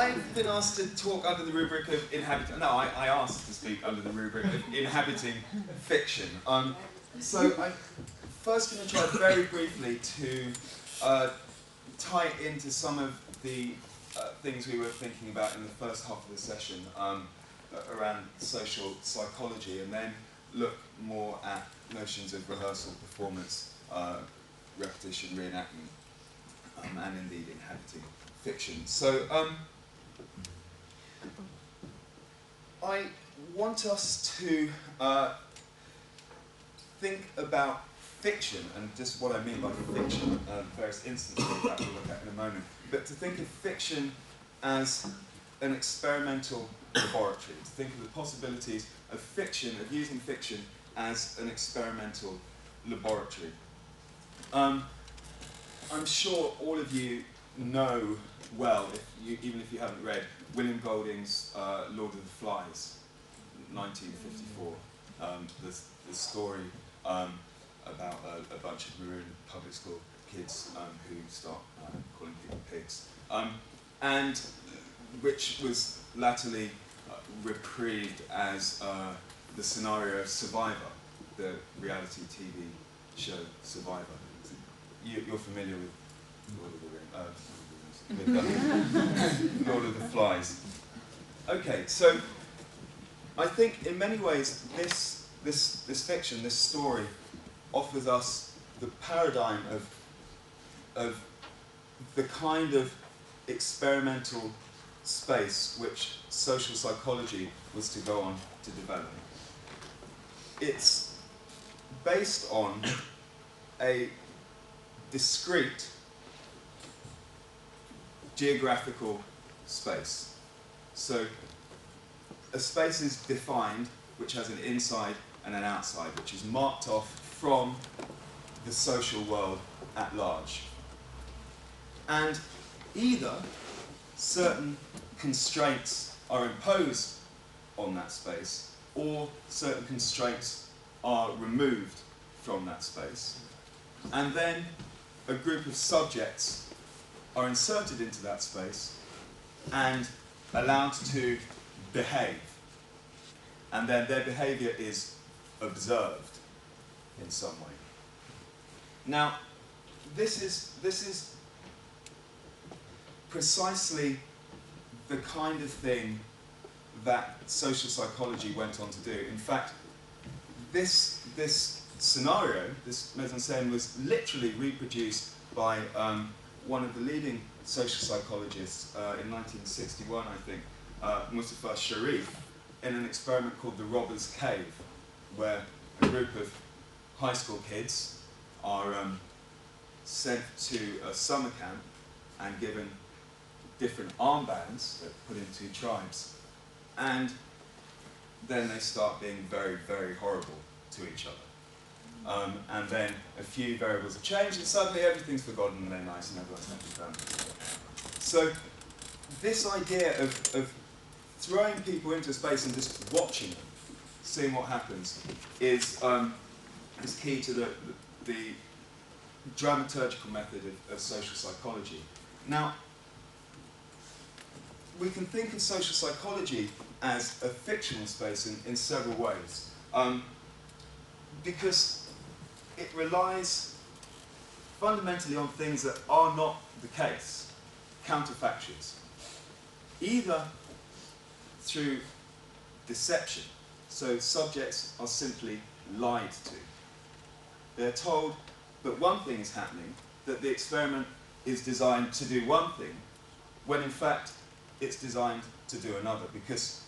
I've been asked to talk under the rubric of inhabiting. No, I asked to speak under the rubric of inhabiting fiction. So I'm first going to try very briefly to tie it into some of the things we were thinking about in the first half of the session around social psychology, and then look more at notions of rehearsal, performance, repetition, reenactment, and indeed inhabiting fiction. So I want us to think about fiction, and just what I mean by fiction, various instances that we'll look at in a moment, but to think of fiction as an experimental laboratory, to think of the possibilities of fiction, of using fiction as an experimental laboratory. I'm sure all of you know well, even if you haven't read, William Golding's Lord of the Flies, 1954, the story about a bunch of maroon public school kids who start calling people pigs, and which was latterly reprieved as the scenario of Survivor, the reality TV show Survivor. You're familiar with Lord of the Flies. Okay, so I think in many ways this fiction, this story, offers us the paradigm of the kind of experimental space which social psychology was to go on to develop. It's based on a discrete geographical space. So a space is defined which has an inside and an outside, which is marked off from the social world at large. And either certain constraints are imposed on that space, or certain constraints are removed from that space. And then a group of subjects are inserted into that space and allowed to behave. And then their behavior is observed in some way. Now, this is precisely the kind of thing that social psychology went on to do. In fact, this scenario, this mise-en-scène, was literally reproduced by one of the leading social psychologists in 1961, I think, Mustafa Sharif, in an experiment called the Robber's Cave, where a group of high school kids are sent to a summer camp and given different armbands that put into tribes, and then they start being very, very horrible to each other. And then a few variables are changed, and suddenly everything's forgotten and they're nice and everyone's happy family. So this idea of throwing people into space and just watching them, seeing what happens, is key to the dramaturgical method of social psychology. Now, we can think of social psychology as a fictional space in several ways, because it relies fundamentally on things that are not the case, counterfactuals, either through deception. So subjects are simply lied to. They're told that one thing is happening, that the experiment is designed to do one thing, when in fact it's designed to do another, because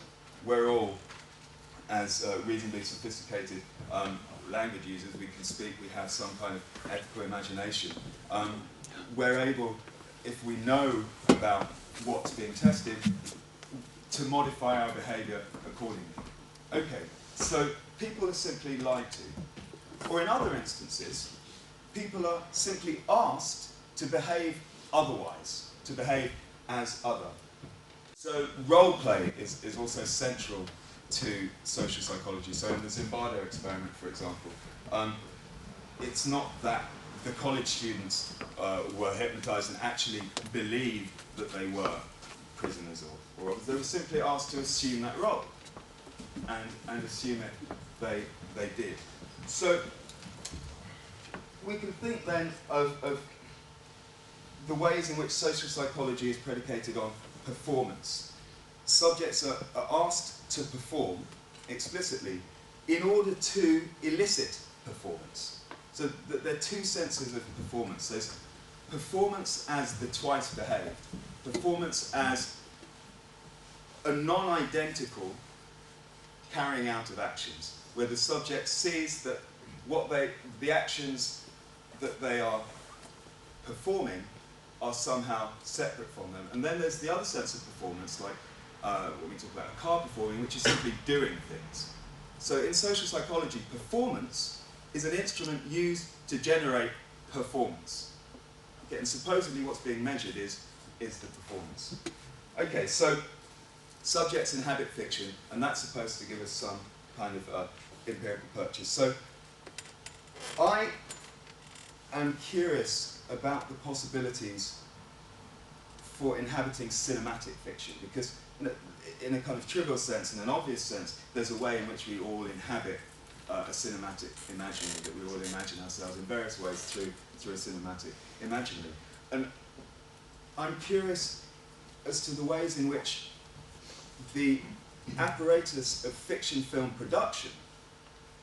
we're all, as reasonably sophisticated language users, we can speak, we have some kind of ethical imagination. We're able, if we know about what's being tested, to modify our behavior accordingly. Okay, so people are simply lied to. Or in other instances, people are simply asked to behave otherwise, to behave as other. So role play is also central to social psychology. So in the Zimbardo experiment, for example, it's not that the college students were hypnotized and actually believed that they were prisoners or robbers. They were simply asked to assume that role, and assume it they did. So we can think then of the ways in which social psychology is predicated on performance. Subjects are asked to perform explicitly in order to elicit performance. So there are two senses of performance. There's performance as the twice behaved, performance as a non-identical carrying out of actions, where the subject sees that the actions that they are performing are somehow separate from them. And then there's the other sense of performance, like when we talk about a car performing, which is simply doing things. So in social psychology, performance is an instrument used to generate performance. Okay, and supposedly what's being measured is the performance. Okay, so subjects inhabit fiction, and that's supposed to give us some kind of empirical purchase. So I am curious about the possibilities for inhabiting cinematic fiction, because in a kind of trivial sense, in an obvious sense, there's a way in which we all inhabit a cinematic imaginary, that we all imagine ourselves in various ways through a cinematic imaginary. And I'm curious as to the ways in which the apparatus of fiction film production,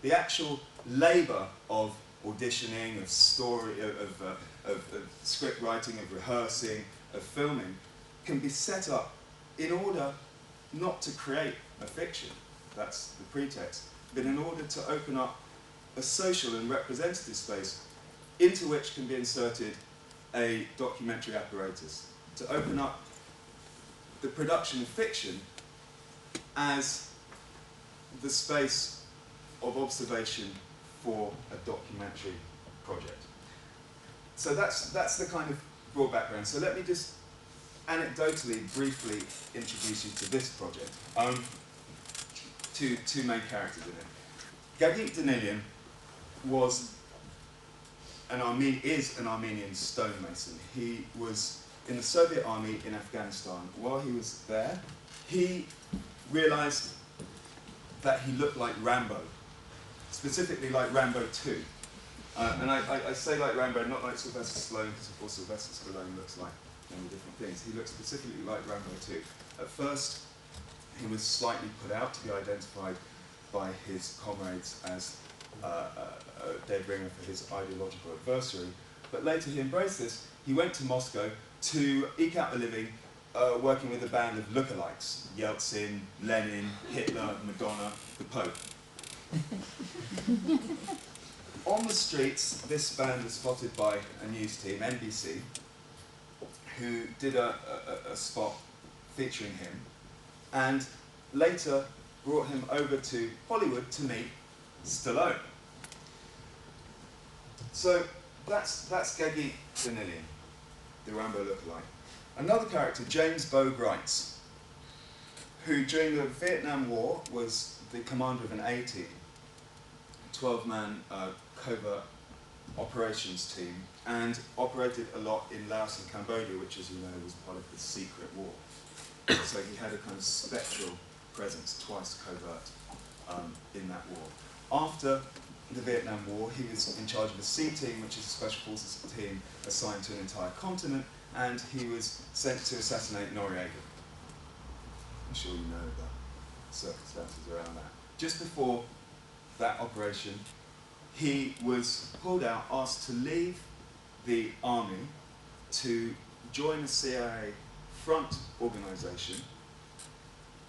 the actual labour of auditioning, of story, of script writing, of rehearsing, of filming, can be set up in order not to create a fiction, that's the pretext, but in order to open up a social and representative space into which can be inserted a documentary apparatus, to open up the production of fiction as the space of observation for a documentary project. So that's the kind of broad background. So let me just anecdotally, briefly introduce you to this project. Two main characters in it. Gagik Danilian is an Armenian stonemason. He was in the Soviet army in Afghanistan. While he was there, he realized that he looked like Rambo, specifically like Rambo 2. And I say like Rambo, not like Sylvester Stallone, because of course Sylvester Stallone looks like many different things. He looks specifically like Rambo 2. At first, he was slightly put out to be identified by his comrades as a dead ringer for his ideological adversary. But later he embraced this. He went to Moscow to eke out a living working with a band of lookalikes: Yeltsin, Lenin, Hitler, Madonna, the Pope. On the streets, this band was spotted by a news team, NBC, who did a spot featuring him, and later brought him over to Hollywood to meet Stallone. So that's Gagik Danilian, the Rambo lookalike. Another character, James Bo Grites, who during the Vietnam War was the commander of an A-team, 12-man covert operations team, and operated a lot in Laos and Cambodia, which, as you know, was part of the secret war. So he had a kind of spectral presence, twice covert, in that war. After the Vietnam War, he was in charge of a C team, which is a special forces team assigned to an entire continent, and he was sent to assassinate Noriega. I'm sure you know the circumstances around that. Just before that operation, he was pulled out, asked to leave the army to join a CIA front organization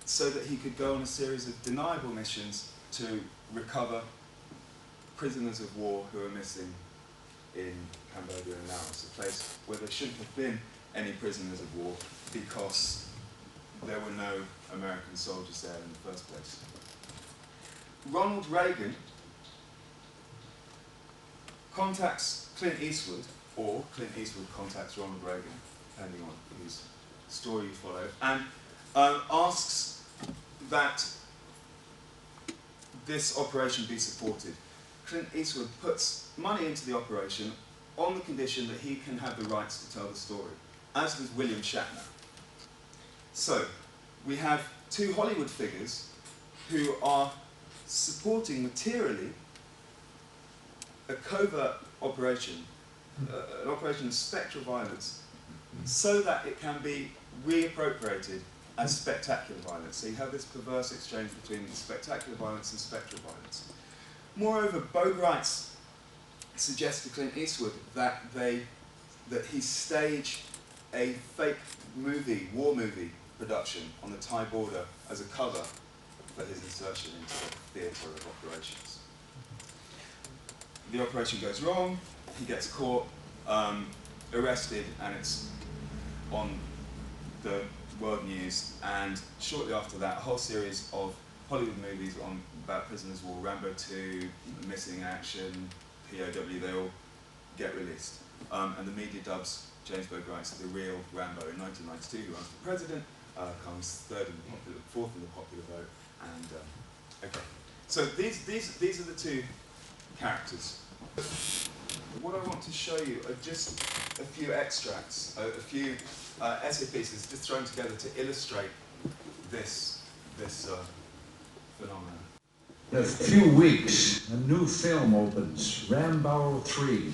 so that he could go on a series of deniable missions to recover prisoners of war who are missing in Cambodia and Laos, a place where there shouldn't have been any prisoners of war because there were no American soldiers there in the first place. Ronald Reagan contacts Clint Eastwood, or Clint Eastwood contacts Ronald Reagan, depending on whose story you follow, and asks that this operation be supported. Clint Eastwood puts money into the operation on the condition that he can have the rights to tell the story, as does William Shatner. So So, we have two Hollywood figures who are supporting materially a covert operation, an operation of spectral violence, so that it can be reappropriated as spectacular violence. So you have this perverse exchange between spectacular violence and spectral violence. Moreover, Bogarts suggests to Clint Eastwood that he stage a fake movie, war movie production on the Thai border as a cover for his insertion into the theatre of operations. The operation goes wrong, he gets caught, arrested, and it's on the world news, and shortly after that, a whole series of Hollywood movies about prisoners of war, Rambo 2, Missing Action, POW, they all get released. And the media dubs James Bogarts the real Rambo. In 1992, he runs for president, comes fourth in the popular vote, and okay. So these are the two characters. What I want to show you are just a few extracts, a few essay pieces just thrown together to illustrate this phenomenon. In a few weeks, a new film opens, Rambo 3.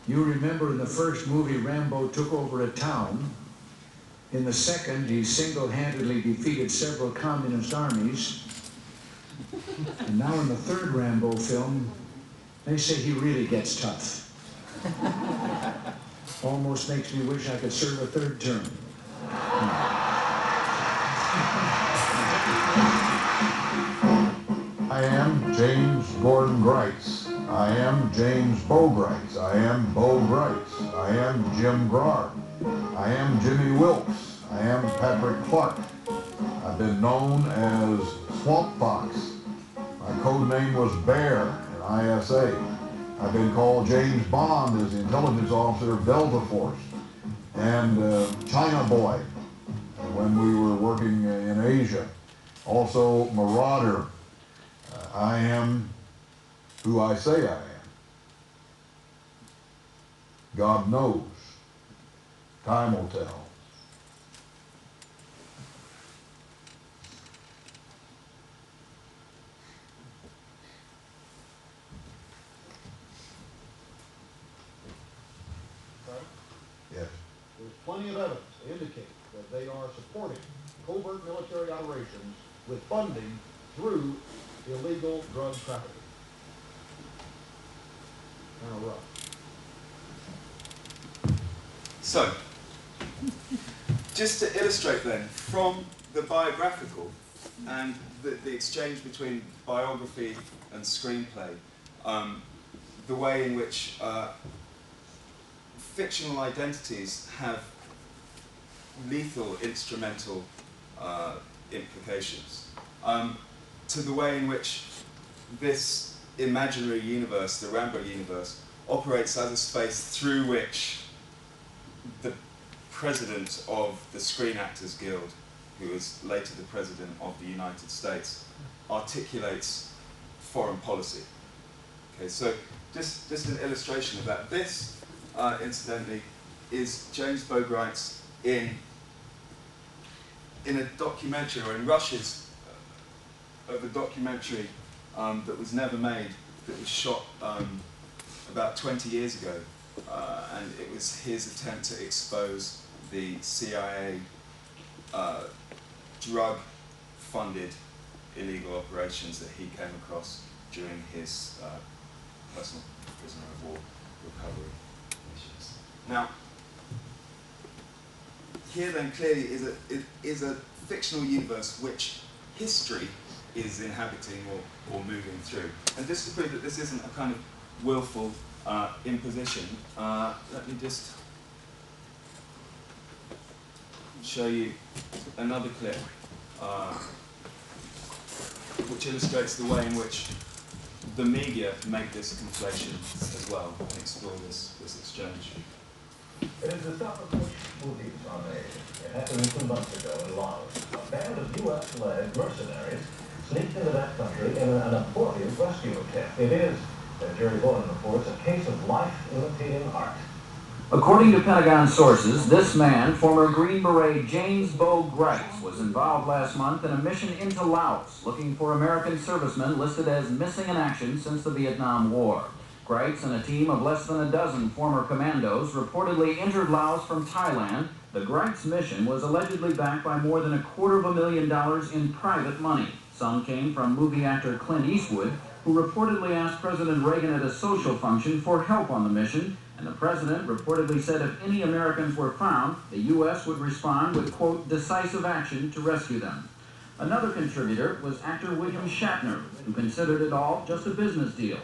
You remember in the first movie, Rambo took over a town. In the second, he single-handedly defeated several communist armies. And now in the third Rambo film, they say he really gets tough. Almost makes me wish I could serve a third term. I am James Gordon Grites. I am James Bogarts. I am Bo Grites. I am Jim Grard. I am Jimmy Wilkes. I am Patrick Clark. I've been known as Swamp Fox. My code name was Bear in ISA. I've been called James Bond as the intelligence officer of Delta Force, and China Boy when we were working in Asia. Also Marauder. I am who I say I am. God knows. Time will tell. Yes. There's plenty of evidence to indicate that they are supporting covert military operations with funding through illegal drug trafficking. Now, Rush. So, just to illustrate then, from the biographical and the exchange between biography and screenplay, the way in which fictional identities have lethal instrumental implications, to the way in which this imaginary universe, the Rambo universe, operates as a space through which the president of the Screen Actors Guild, who is later the president of the United States, articulates foreign policy. Okay, so just an illustration of that. This, incidentally, is James Bogarts in a documentary, or in Rush's of a documentary that was never made, that was shot about 20 years ago, and it was his attempt to expose the CIA drug-funded illegal operations that he came across during his personal prisoner of war recovery missions. Now, here then clearly is a fictional universe which history is inhabiting or moving through. And just to prove that this isn't a kind of willful imposition, let me just show you another clip which illustrates the way in which the media make this conflation as well and explore this exchange. It is the stuff of which movies are made. It happened some months ago in Laos. A band of US-led mercenaries sneaked into that country in an abortive rescue attempt. It is, as Jerry Bowen reports, a case of life imitating art. According to Pentagon sources, this man, former Green Beret James Bo Greitz, was involved last month in a mission into Laos, looking for American servicemen listed as missing in action since the Vietnam War. Greitz and a team of less than a dozen former commandos reportedly entered Laos from Thailand. The Greitz mission was allegedly backed by more than $250,000 in private money. Some came from movie actor Clint Eastwood, who reportedly asked President Reagan at a social function for help on the mission, and the president reportedly said if any Americans were found, the U.S. would respond with, quote, decisive action to rescue them. Another contributor was actor William Shatner, who considered it all just a business deal.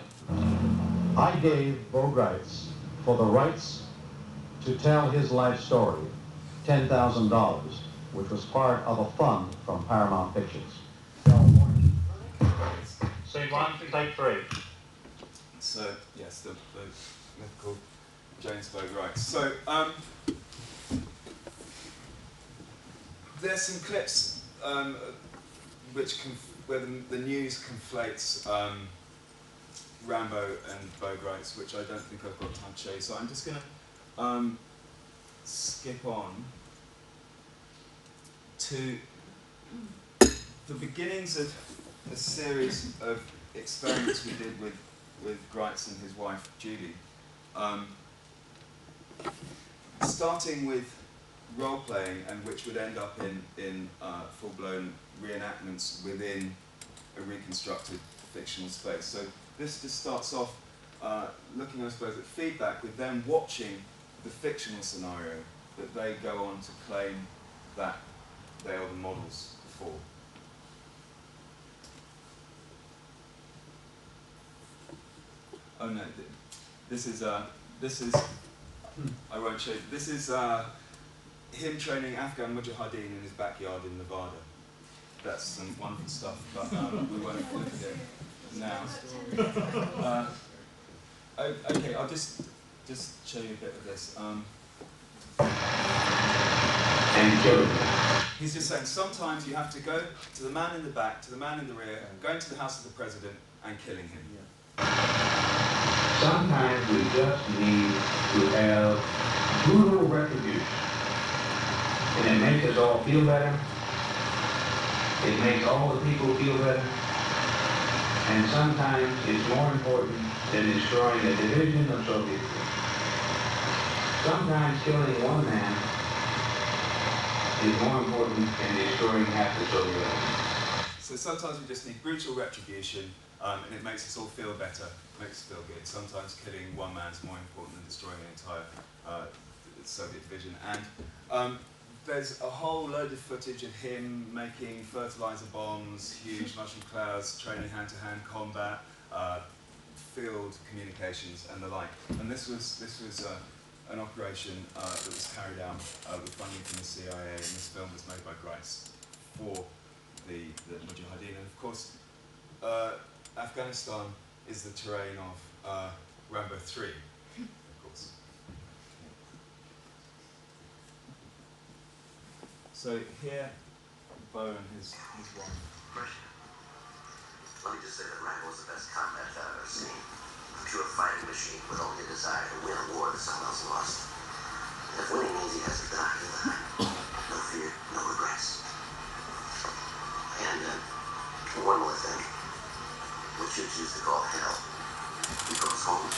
I gave Bo Greitz, for the rights to tell his life story, $10,000, which was part of a fund from Paramount Pictures. Scene one, take three. So, yes, the mythical James Bo Greitz. So, there's some clips where the news conflates Rambo and Bo Greitz, which I don't think I've got time to show you. So I'm just going to skip on to the beginnings of a series of experiments we did with Greitz and his wife Judy, starting with role-playing, and which would end up in full-blown reenactments within a reconstructed fictional space. So this just starts off looking, I suppose, at feedback with them watching the fictional scenario that they go on to claim that they are the models for. Oh no, this is I won't show you. This is him training Afghan Mujahideen in his backyard in Nevada. That's some wonderful stuff, but we won't look at it now. Okay, I'll just show you a bit of this. He's just saying sometimes you have to go to the man in the back, to the man in the rear, going to the house of the president and killing him. Sometimes we just need to have brutal retribution. And it makes us all feel better. It makes all the people feel better. And sometimes it's more important than destroying a division of Soviet troops. Sometimes killing one man is more important than destroying half the Soviet Union. So sometimes we just need brutal retribution, and it makes us all feel better, makes us feel good. Sometimes killing one man is more important than destroying an entire Soviet division. And there's a whole load of footage of him making fertilizer bombs, huge mushroom clouds, training hand-to-hand combat, field communications, and the like. And this was an operation that was carried out with funding from the CIA, and this film was made by Greitz for the Mujahideen. And of course, Afghanistan is the terrain of Rambo 3, of course. So here, Bo and his wife. Let me just say that Rambo was the best combat vet I've ever seen. A pure fighting machine with only a desire to win a war that someone else lost. And if winning means he has to die, he'll die. No fear, no regrets. And one more thing. What you choose to call hell, he goes home.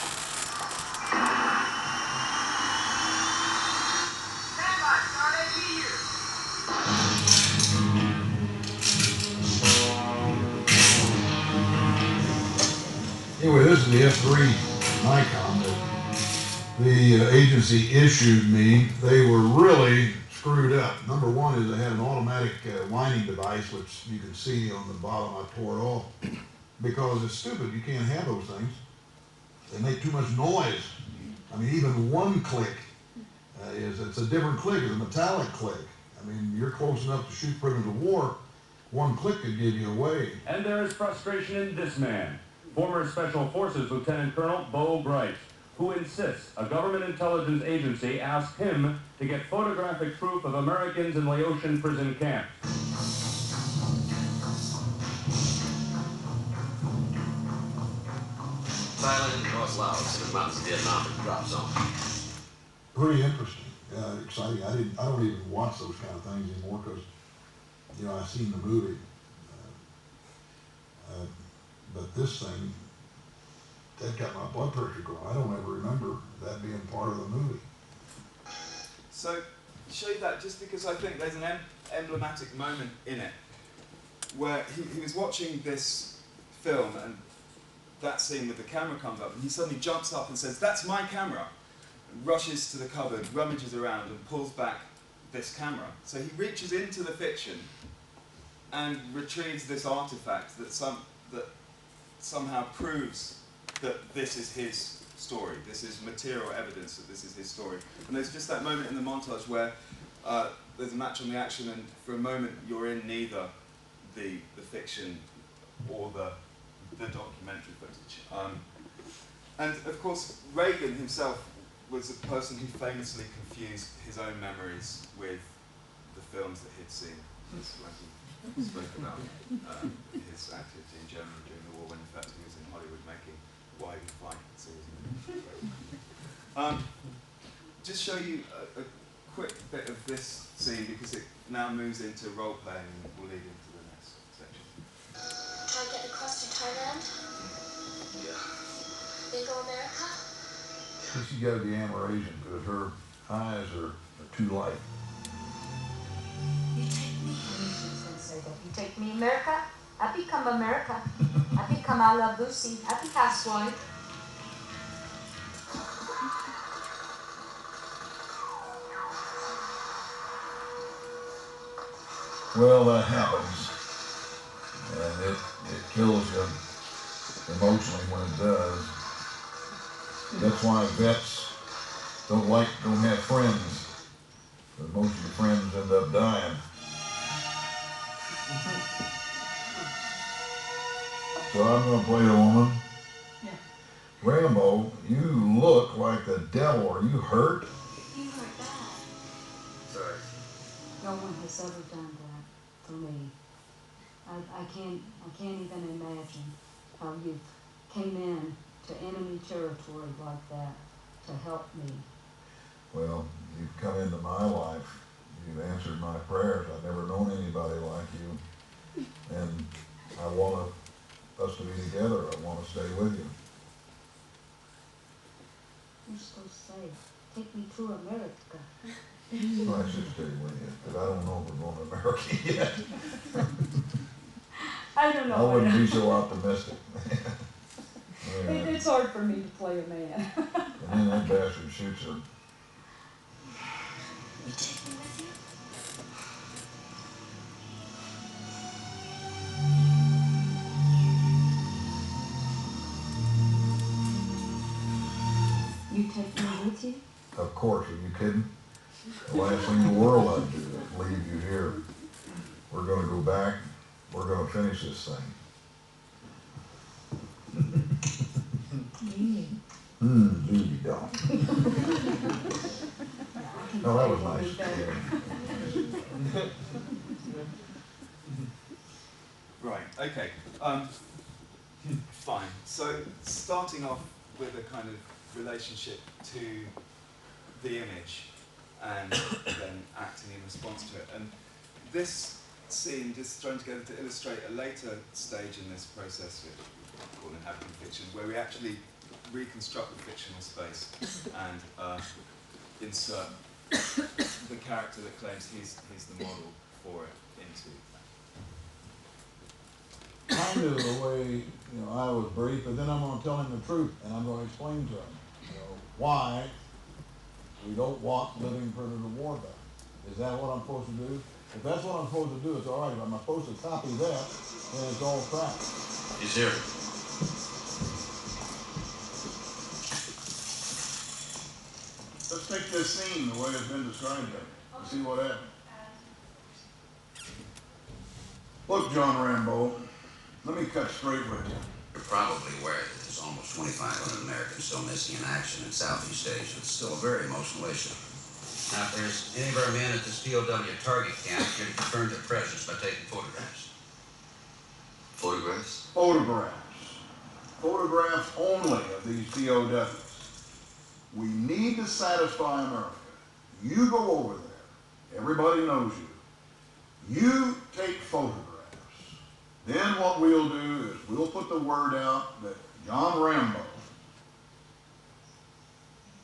Stand by, Star AP here. Anyway, this is the F3 Nikon that the agency issued me. They were really screwed up. Number one is they had an automatic winding device, which you can see on the bottom. I tore it off because it's stupid. You can't have those things. They make too much noise. I mean, even one click it's a different click. It's a metallic click. I mean, you're close enough to shoot prisoners of war. One click could give you away. And there is frustration in this man, former Special Forces Lieutenant Colonel Bo Greitz, who insists a government intelligence agency asked him to get photographic proof of Americans in Laotian prison camps. Thailand and North Laos in the mountains of Vietnam is a drop zone. Pretty interesting, exciting. I don't even watch those kind of things anymore because, you know, I've seen the movie. But this thing, that got my blood pressure going. I don't ever remember that being part of the movie. So, show you that just because I think there's an emblematic moment in it where he was watching this film and that scene with the camera comes up and he suddenly jumps up and says, "That's my camera," and rushes to the cupboard, rummages around and pulls back this camera. So he reaches into the fiction and retrieves this artifact that somehow proves that this is his story. This is material evidence that this is his story. And there's just that moment in the montage where there's a match on the action and for a moment you're in neither the fiction or the documentary footage. And of course, Reagan himself was a person who famously confused his own memories with the films that he'd seen. That's when he spoke about his activity in Germany during the war, when in fact he was in Hollywood making Why We Fight series. Just show you a quick bit of this scene because it now moves into role playing and will lead into the next section. Try and get across to Thailand? Yeah. Then go America? She's got to be Amerasian because her eyes are too light. You take me? Say that. You take me America? I become America. I become I Love Lucy. I become housewife. Well, that happens. And it kills you emotionally when it does. That's why vets don't have friends. But most of the friends end up dying. So I'm going to play a woman. Yeah. Rambo, you look like the devil. Are you hurt? You hurt bad. Sorry. No one has ever done that for me. I can't even imagine how you came in to enemy territory like that to help me. Well, you've come into my life. You've answered my prayers. I've never known anybody like you. And I want us to be together. I want to stay with you. You're supposed to say, take me to America. Well, I should stay with you, because I don't know if we're going to America yet. I don't know. I wouldn't be so optimistic. Yeah. It's hard for me to play a man. And then that bastard shoots her. You take me with you? You take me with you? Of course, are you kidding? The last thing in the world I'd do is leave you here. We're going to go back. We're going to finish this thing. Baby doll. Oh, that was nice. Right, okay. Fine. So starting off with a kind of relationship to the image and then acting in response to it. And this scene just thrown together to illustrate a later stage in this process we call inhabiting fiction, where we actually reconstruct the fictional space and insert the character that claims he's the model for it into that. Kind of the way, I was brief, but then I'm going to tell him the truth, and I'm going to explain to him, why we don't want living prisoner of war back. Is that what I'm supposed to do? If that's what I'm supposed to do, it's all right. If I'm supposed to copy that, then it's all crap. He's here. Let's take this scene the way it's been described here and see what happens. Look, John Rambo, let me cut straight with you. You're probably aware that there's almost 2,500 Americans still missing in action in Southeast Asia. It's still a very emotional issue. Now, if there's any of our men at this POW target camp, you're to confirm their presence by taking photographs. Photographs? Photographs. Photographs only of these POWs. We need to satisfy America. You go over there. Everybody knows you. You take photographs. Then what we'll do is we'll put the word out that John Rambo,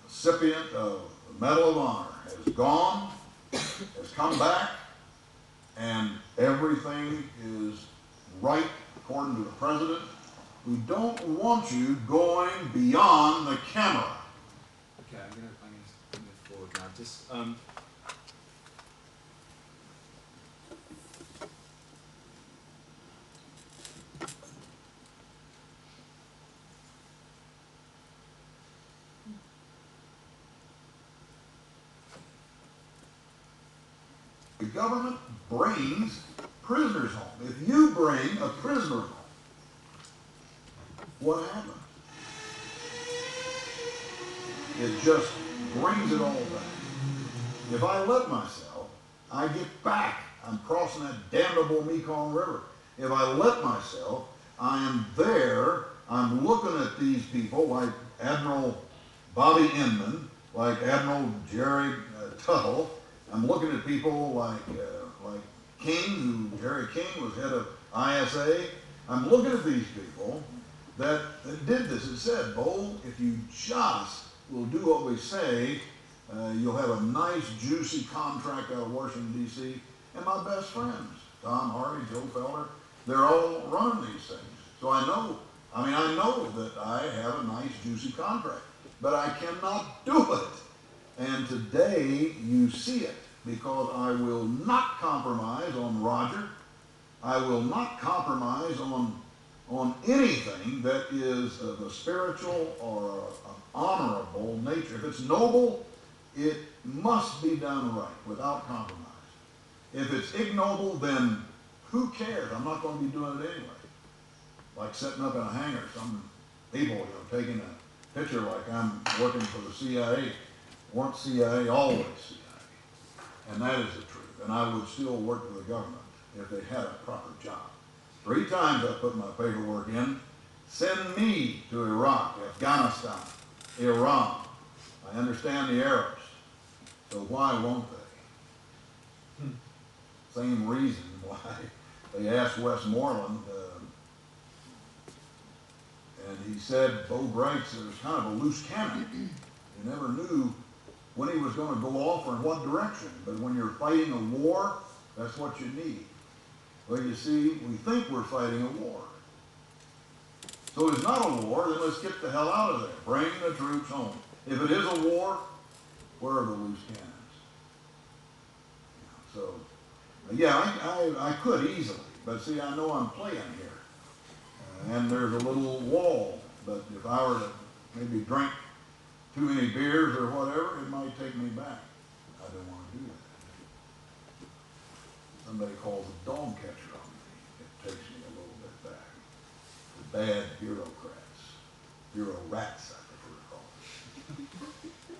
recipient of the Medal of Honor, has gone, has come back, and everything is right according to the president. We don't want you going beyond the camera. Okay, I'm going to move forward now. Just the government brings prisoners home. If you bring a prisoner home, what happens? It just brings it all back. If I let myself, I get back. I'm crossing that damnable Mekong River. If I let myself, I am there. I'm looking at these people like Admiral Bobby Inman, like Admiral Jerry Tuttle. I'm looking at people like King, Jerry King was head of ISA. I'm looking at these people that did this. It said, Bo, if you just will do what we say, you'll have a nice, juicy contract out of Washington, D.C. And my best friends, Tom Hardy, Joe Felder, they're all running these things. So I know that I have a nice, juicy contract, but I cannot do it. And today you see it, because I will not compromise on Roger. I will not compromise on anything that is of a spiritual or an honorable nature. If it's noble, it must be done right, without compromise. If it's ignoble, then who cares? I'm not going to be doing it anyway. Like setting up in a hangar, some people, taking a picture like I'm working for the CIA. Weren't CIA, always CIA. And that is the truth. And I would still work for the government if they had a proper job. 3 times I put my paperwork in. Send me to Iraq, Afghanistan, Iran. I understand the Arabs. So why won't they? Same reason why they asked Westmoreland, and he said, Bo Greitz was kind of a loose cannon. You never knew when he was going to go off or in what direction. But when you're fighting a war, that's what you need. Well, you see, we think we're fighting a war. So if it's not a war, then let's get the hell out of there. Bring the troops home. If it is a war, where are the loose cannons? So, yeah, I could easily. But see, I know I'm playing here. And there's a little wall. But if I were to maybe drink too many beers or whatever, it might take me back. I don't want to do that. Somebody calls a dog catcher on me. It takes me a little bit back. The bad bureaucrats. Bureau rats, I prefer to call them.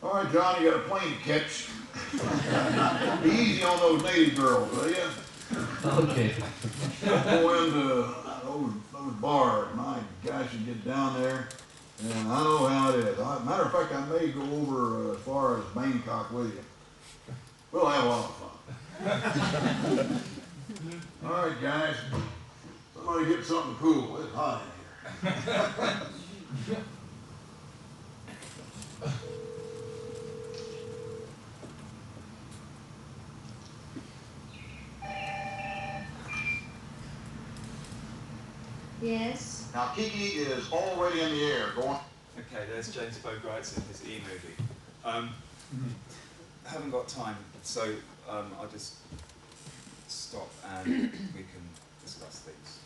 All right, John, you got a plane to catch. Be easy on those native girls, will you? Okay. Go into those bars. My gosh, you get down there. And I know how it is. Matter of fact, I may go over as far as Bangkok with you. We'll have a lot of fun. All right, guys. Somebody get something cool. It's hot in here. Yes? Now, Kiki is already in the air. Going. okay, there's James Bo Greitz in his e-movie. Haven't got time, so I'll just stop and we can discuss things.